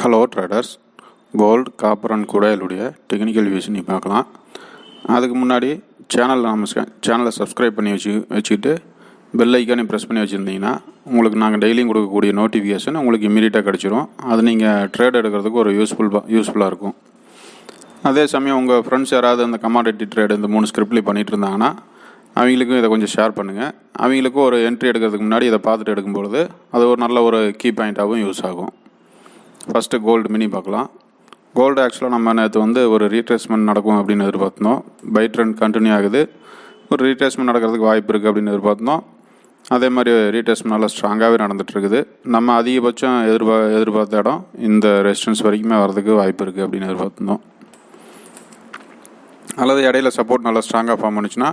Hello traders, gold, copper and குடாயிலுடைய technical views நீ பார்க்கலாம். அதுக்கு முன்னாடி சேனலை சப்ஸ்கிரைப் பண்ணி வச்சுக்கிட்டு பெல் ஐக்கானே ப்ரெஸ் பண்ணி வச்சுருந்தீங்கன்னா உங்களுக்கு நாங்கள் டெய்லியும் கொடுக்கக்கூடிய நோட்டிஃபிகேஷன் உங்களுக்கு இமீடியட்டாக கிடச்சிரும். அது நீங்கள் ட்ரேட் எடுக்கிறதுக்கு ஒரு யூஸ்ஃபுல்லாக இருக்கும். அதே சமயம் உங்கள் ஃப்ரெண்ட்ஸ் யாராவது இந்த கமாடிட்டி ட்ரேடு இந்த 3 ஸ்கிரிப்ட்லேயும் பண்ணிகிட்டு இருந்தாங்கன்னா அவங்களுக்கும் இதை கொஞ்சம் ஷேர் பண்ணுங்கள். அவங்களுக்கும் ஒரு என்ட்ரி எடுக்கிறதுக்கு முன்னாடி இதை பார்த்துட்டு எடுக்கும்பொழுது அது ஒரு நல்ல ஒரு கீ பாயிண்ட்டாகவும் யூஸ் ஆகும். ஃபஸ்ட்டு கோல்டு மினி பார்க்கலாம். கோல்டு ஆக்சுவலாக நம்ம நேற்று ஒரு ரீட்ரேஸ்மெண்ட் நடக்கும் அப்படின்னு எதிர்பார்த்தோம். பை ட்ரெண்ட் கண்டினியூ ஆகுது. ஒரு ரீட்ரேஸ்மெண்ட் நடக்கிறதுக்கு வாய்ப்பு இருக்குது அப்படின்னு எதிர்பார்த்தோம். அதே மாதிரி ரீட்ரேஸ்மெண்ட் நல்லா ஸ்ட்ராங்காகவே நடந்துகிட்ருக்குது. நம்ம அதிகபட்சம் எதிர்பார்த்த இடம் இந்த ரெசிஸ்டன்ஸ் வரைக்குமே வரதுக்கு வாய்ப்பு இருக்குது அப்படின்னு எதிர்பார்த்தோம். அல்லது இடையில சப்போர்ட் நல்லா ஸ்ட்ராங்காக ஃபார்ம் பண்ணிச்சுன்னா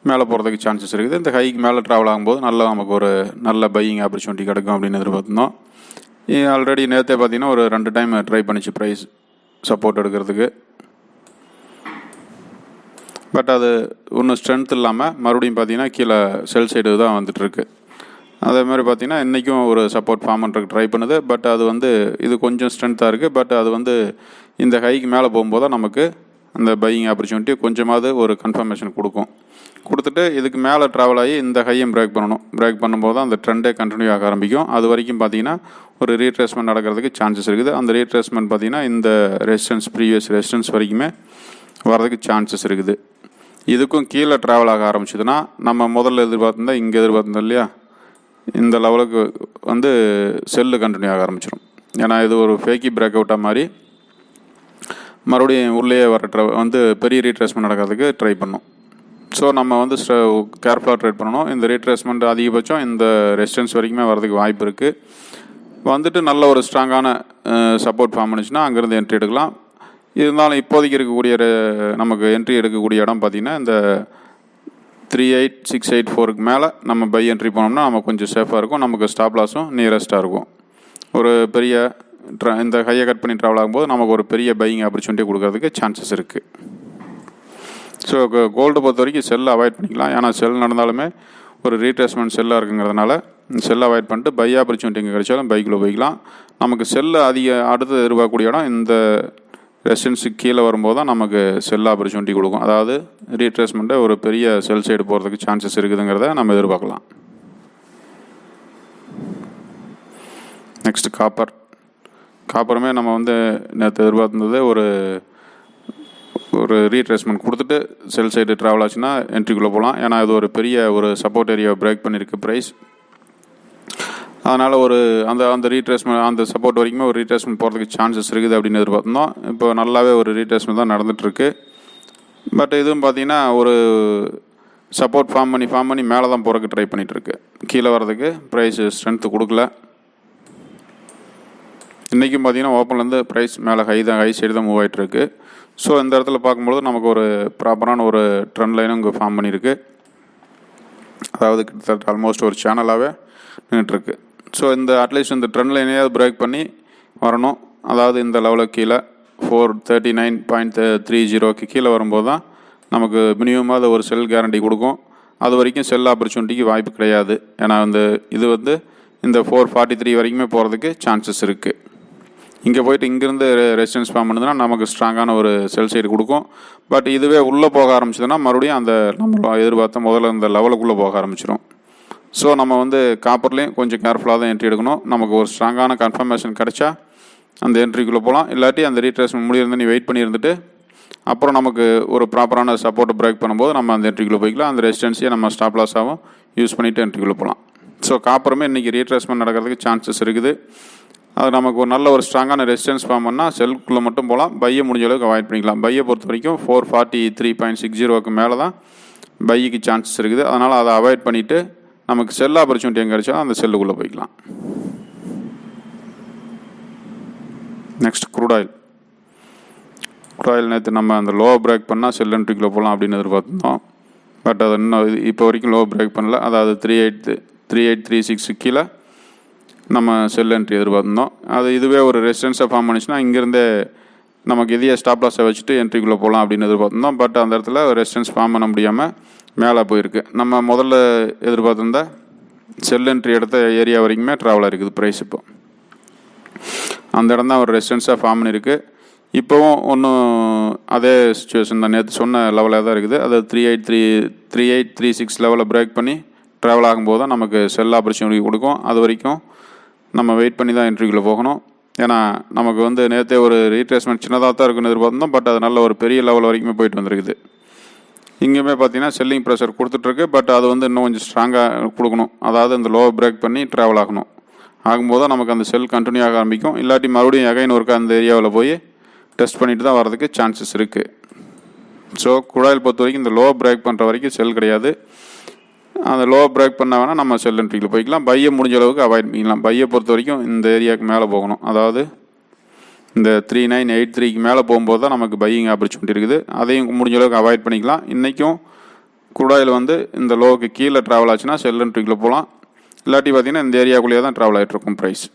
மேலே போகிறதுக்கு சான்சஸ் இருக்குது. இந்த ஹைக்கு மேலே ட்ராவல் ஆகும்போது நமக்கு ஒரு நல்ல பையிங் ஆப்பர்ச்சுனிட்டி கிடைக்கும் அப்படின்னு எதிர்பார்த்தோம். ஆல்ரெடி நேற்றே பார்த்தீங்கன்னா ஒரு 2 டைம் ட்ரை பண்ணிச்சு ப்ரைஸ் சப்போர்ட் எடுக்கிறதுக்கு. பட் அது ஒன்றும் ஸ்ட்ரென்த் இல்லாமல் மறுபடியும் பார்த்தீங்கன்னா கீழே செல் சைடு தான் வந்துட்டுருக்கு. அதே மாதிரி பார்த்தீங்கன்னா இன்றைக்கும் ஒரு சப்போர்ட் ஃபார்ம் பண்ணுறதுக்கு ட்ரை பண்ணுது. பட் அது இது கொஞ்சம் ஸ்ட்ரென்த்தாக இருக்குது. பட் அது இந்த ஹைக்கு மேலே போகும்போது தான் நமக்கு அந்த பையிங் ஆப்பர்ச்சுனிட்டி கொஞ்சமாவது ஒரு கன்ஃபர்மேஷன் கொடுத்துட்டு இதுக்கு மேலே ட்ராவல் ஆகி இந்த ஹையும் பிரேக் பண்ணணும். பிரேக் பண்ணும்போது தான் அந்த ட்ரெண்டே கண்டினியூ ஆக ஆரம்பிக்கும். அது வரைக்கும் பார்த்தீங்கன்னா ஒரு ரீட்ரேஸ்மெண்ட் நடக்கிறதுக்கு சான்சஸ் இருக்குது. அந்த ரீட்ரேஸ்மெண்ட் பார்த்தீங்கன்னா இந்த ப்ரீவியஸ் ரெசிஸ்டன்ஸ் வரைக்குமே வரதுக்கு சான்சஸ் இருக்குது. இதுக்கும் கீழே ட்ராவல் ஆக ஆரம்பிச்சதுன்னா நம்ம முதல்ல இங்கே எதிர்பார்த்தோம் இல்லையா, இந்த லெவலுக்கு செல்லு கண்டினியூ ஆக ஆரம்பிச்சிடும். ஏன்னா இது ஒரு ஃபேக்கி பிரேக் அவுட்டாக மாதிரி மறுபடியும் உள்ளே வர பெரிய ரீட்ரேஸ்மெண்ட் நடக்கிறதுக்கு ட்ரை பண்ணும். ஸோ நம்ம கேர்ஃபுல்லாக ட்ரேட் பண்ணணும். இந்த ரீட்ரேஸ்மெண்ட் அதிகபட்சம் இந்த ரெசிஸ்டன்ஸ் வரைக்குமே வரதுக்கு வாய்ப்பு இருக்குது. நல்ல ஒரு ஸ்ட்ராங்கான சப்போர்ட் ஃபார்ம் பண்ணிச்சுன்னா அங்கேருந்து என்ட்ரி எடுக்கலாம். இருந்தாலும் இப்போதைக்கு இருக்கக்கூடிய நமக்கு என்ட்ரி எடுக்கக்கூடிய இடம் பார்த்திங்கன்னா இந்த 38684க்கு மேலே நம்ம பை என்ட்ரி போனோம்னா நம்ம கொஞ்சம் சேஃபாக இருக்கும். நமக்கு ஸ்டாப் லாஸும் நியரஸ்ட்டாக இருக்கும். ஒரு பெரிய இந்த ஹையை கட் பண்ணி ட்ராவல் ஆகும்போது நமக்கு ஒரு பெரிய பையிங் ஆப்பர்ச்சுனிட்டி கொடுக்கறதுக்கு சான்சஸ் இருக்குது. ஸோ கோல்டு பொறுத்த வரைக்கும் செல்லை அவாய்ட் பண்ணிக்கலாம். ஏன்னா செல் நடந்தாலுமே ஒரு ரீட்ரேஸ்மெண்ட் செல்லாக இருக்குங்கிறதுனால செல்லை அவாய்ட் பண்ணிட்டு பை ஆப்பர்ச்சுனிட்டி எங்கே கிடைச்சாலும் பைக்கில் போய்க்கலாம். நமக்கு செல்லை அடுத்து எதிர்பார்க்கக்கூடிய இடம் இந்த ரெசிஸ்டன்ஸுக்கு கீழே வரும்போது தான் நமக்கு செல் ஆப்பர்ச்சுனிட்டி கொடுக்கும். அதாவது ரீட்ரேஸ்மெண்ட்டை ஒரு பெரிய செல் சைடு போகிறதுக்கு சான்சஸ் இருக்குதுங்கிறத நம்ம எதிர்பார்க்கலாம். நெக்ஸ்ட்டு காப்பருமே நம்ம நேற்று எதிர்பார்த்தது ஒரு ரீட்ரேஸ்மெண்ட் கொடுத்துட்டு செல் சைடு ட்ராவல் ஆச்சுன்னா என்ட்ரிக்குள்ளே போகலாம். ஏன்னா இது ஒரு பெரிய சப்போர்ட் ஏரியாவை பிரேக் பண்ணியிருக்கு ப்ரைஸ். அதனால் அந்த ரீட்ரேஸ்மெண்ட் அந்த சப்போர்ட் வரைக்குமே ஒரு ரீட்ரேஸ்மெண்ட் போகிறதுக்கு சான்சஸ் இருக்குது அப்படின்னு எதிர்பார்த்தோம். இப்போ நல்லாவே ஒரு ரீட்ரேஸ்மெண்ட் தான் நடந்துகிட்ருக்கு. பட் இதுவும் பார்த்திங்கன்னா ஒரு சப்போர்ட் ஃபார்ம் பண்ணி மேலே தான் போகிறதுக்கு ட்ரை பண்ணிகிட்ருக்கு. கீழே வர்றதுக்கு ப்ரைஸ் ஸ்ட்ரென்த்து கொடுக்கல. இன்றைக்கும் பார்த்திங்கன்னா ஓப்பன்லேருந்து ப்ரைஸ் மேலே ஹை சைடு தான் மூவ் ஆகிட்டுருக்கு. ஸோ இந்த இடத்துல பார்க்கும்பொழுது நமக்கு ஒரு ப்ராப்பரான ஒரு ட்ரெண்ட் லைனும் இங்கே ஃபார்ம் பண்ணியிருக்கு. அதாவது கிட்டத்தட்ட ஆல்மோஸ்ட் ஒரு சேனலாகவே நின்றுட்டுருக்கு. ஸோ அட்லீஸ்ட் இந்த ட்ரெண்ட் லைனையாவது பிரேக் பண்ணி வரணும். அதாவது இந்த லெவலுக்கு கீழே 439.30க்கு கீழே வரும்போது தான் நமக்கு மினிமமாக ஒரு செல் கேரண்டி கொடுக்கும். அது வரைக்கும் செல் ஆப்பர்ச்சுனிட்டிக்கு வாய்ப்பு கிடையாது. ஏன்னா இது இந்த 443 வரைக்குமே போகிறதுக்கு சான்சஸ் இருக்குது. இங்கே போய்ட்டு இங்கேருந்து ரெசிஸ்டன்ஸ் ஃபார்ம் பண்ணுதுன்னா நமக்கு ஸ்ட்ராங்கான ஒரு செல் சைடு கொடுக்கும். பட் இதுவே உள்ளே போக ஆரம்பிச்சதுன்னா மறுபடியும் நம்ம எதிர்பார்த்த முதல்ல இந்த லெவலுக்குள்ளே போக ஆரம்பிச்சிடும். ஸோ நம்ம காப்பர்லேயும் கொஞ்சம் கேர்ஃபுல்லாக தான் என்ட்ரி எடுக்கணும். நமக்கு ஒரு ஸ்ட்ராங்கான கன்ஃபர்மேஷன் கிடைச்சா அந்த என்ட்ரிக்குள்ளே போகலாம். இல்லாட்டி அந்த ரீட்ரேஸ்மெண்ட் முடியிருந்து நீ வெயிட் பண்ணியிருந்துட்டு அப்புறம் நமக்கு ஒரு ப்ராப்பரான சப்போர்ட்டை பிரேக் பண்ணும்போது நம்ம அந்த என்ட்ரிக்குள்ளே போய்க்கலாம். அந்த ரெசிஸ்டன்ஸையே நம்ம ஸ்டாப் லாஸாகவும் யூஸ் பண்ணிவிட்டு என்ட்ரிக்குள்ளே போகலாம். ஸோ காப்பருமே இன்றைக்கி ரீட்ரேஸ்மெண்ட் நடக்கிறதுக்கு சான்சஸ் இருக்குது. அது நமக்கு ஒரு நல்ல ஒரு ஸ்ட்ராங்கான ரெசிஸ்டன்ஸ் ஃபார்ம் பண்ணால் செல்லுக்குள்ளே மட்டும் போகலாம். பையை முடிஞ்ச அளவுக்கு அவாய்ட் பண்ணிக்கலாம். பையை பொறுத்த வரைக்கும் 443.60க்கு மேலே தான் பைக்கு சான்சஸ் இருக்குது. அதனால் அதை அவாய்ட் பண்ணிவிட்டு நமக்கு செல் ஆப்பர்ச்சுனிட்டி எங்கே கிடைச்சாலும் அந்த செல்லுக்குள்ளே போய்க்கலாம். நெக்ஸ்ட் க்ரூட் ஆயில் நேற்று நம்ம அந்த லோ பிரேக் பண்ணால் செல் என்ட்ரிக்குள்ளே போகலாம் அப்படின்னு எதிர்பார்த்தோம். பட் அது இன்னும் இப்போ வரைக்கும் லோ பிரேக் பண்ணல. அதாவது 3836 கீழே நம்ம செல் என்ட்ரி எதிர்பார்த்தோம். இதுவே ஒரு ரெசிஸ்டன்ஸை ஃபார்ம் பண்ணிச்சுன்னா இங்கேருந்தே நமக்கு எதையே ஸ்டாப் லாஸை வச்சுட்டு என்ட்ரிக்குள்ளே போகலாம் அப்படின்னு எதிர்பார்த்தோம். பட் அந்த இடத்துல ரெசிஸ்டன்ஸ் ஃபார்ம் பண்ண முடியாமல் மேலே போயிருக்கு. நம்ம முதல்ல எதிர்பார்த்திருந்த செல் என்ட்ரி எடுத்த ஏரியா வரைக்குமே ட்ராவல் இருக்குது ப்ரைஸ். இப்போ அந்த இடம் தான் ஒரு ரெசிஸ்டன்ஸாக ஃபார்ம் பண்ணியிருக்கு. இப்போவும் ஒன்றும் அதே சுச்சுவேஷன் தான், நேற்று சொன்ன லெவலாக தான் இருக்குது. அது 3836 லெவலில் பிரேக் பண்ணி ட்ராவல் ஆகும்போது தான் நமக்கு செல் ஆப்பர்ச்சுனிட்டி கொடுக்கும். அது வரைக்கும் நம்ம வெயிட் பண்ணி தான் என்ட்ரிக்குள்ளே போகணும். ஏன்னா நமக்கு வந்து நேற்றே ஒரு ரீட்ரேஸ்மெண்ட் சின்னதாக தான் இருக்குன்னு எதிர்பார்த்தோம். பட் அது நல்ல ஒரு பெரிய லெவல் வரைக்குமே போயிட்டு வந்துருக்குது. இங்கேயுமே பார்த்தீங்கன்னா செல்லிங் ப்ரெஷர் கொடுத்துட்ருக்கு. பட் அது வந்து இன்னும் கொஞ்சம் ஸ்ட்ராங்காக கொடுக்கணும். அதாவது இந்த லோவை பிரேக் பண்ணி ட்ராவல் ஆகணும். ஆகும்போது தான் நமக்கு அந்த செல் கண்டினியூ ஆக ஆரம்பிக்கும். இல்லாட்டி மறுபடியும் எகைன் ஒருக்கா அந்த ஏரியாவில் போய் டெஸ்ட் பண்ணிட்டு தான் வரதுக்கு சான்சஸ் இருக்குது. ஸோ குழாயில் பொறுத்த வரைக்கும் இந்த லோ பிரேக் பண்ணுற வரைக்கும் செல் கிடையாது. அந்த லோ பிரேக் பண்ண வேணால் நம்ம செல் என்ட்ரியில் போய்க்கலாம். பையை முடிஞ்ச அளவுக்கு அவாய்ட் பண்ணிக்கலாம். பையை பொறுத்த வரைக்கும் இந்த ஏரியாவுக்கு மேலே போகணும். அதாவது இந்த 3983க்கு மேலே போகும்போது தான் நமக்கு பையிங் ஆப்பர்ச்சுனிட்டி இருக்குது. அதையும் முடிஞ்ச அளவுக்கு அவாய்ட் பண்ணிக்கலாம். இன்றைக்கும் குழாயில் வந்து இந்த லோவுக்கு கீழே ட்ராவல் ஆச்சுன்னா செல் என்ட்ரிக்குள்ளே போகலாம். இல்லாட்டி பார்த்தீங்கன்னா இந்த ஏரியாக்குள்ளேயே தான் ட்ராவல் ஆகிட்ருக்கும் ப்ரைஸ்.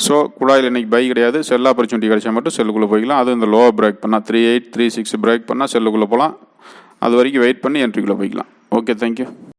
ஸோ குழாயில் இன்றைக்கி பை கிடையாது. செல் ஆப்பர்ச்சுனிட்டி கிடைச்சா மட்டும் செல்லுக்குள்ளே போய்க்கலாம். அது இந்த லோவை பிரேக் பண்ணால் 3836 பிரேக் பண்ணால் செல்லுக்குள்ளே போகலாம். அது வரைக்கும் வெயிட் பண்ணி என்ட்ரிக்குள்ளே போய்க்கலாம். Okay, thank you.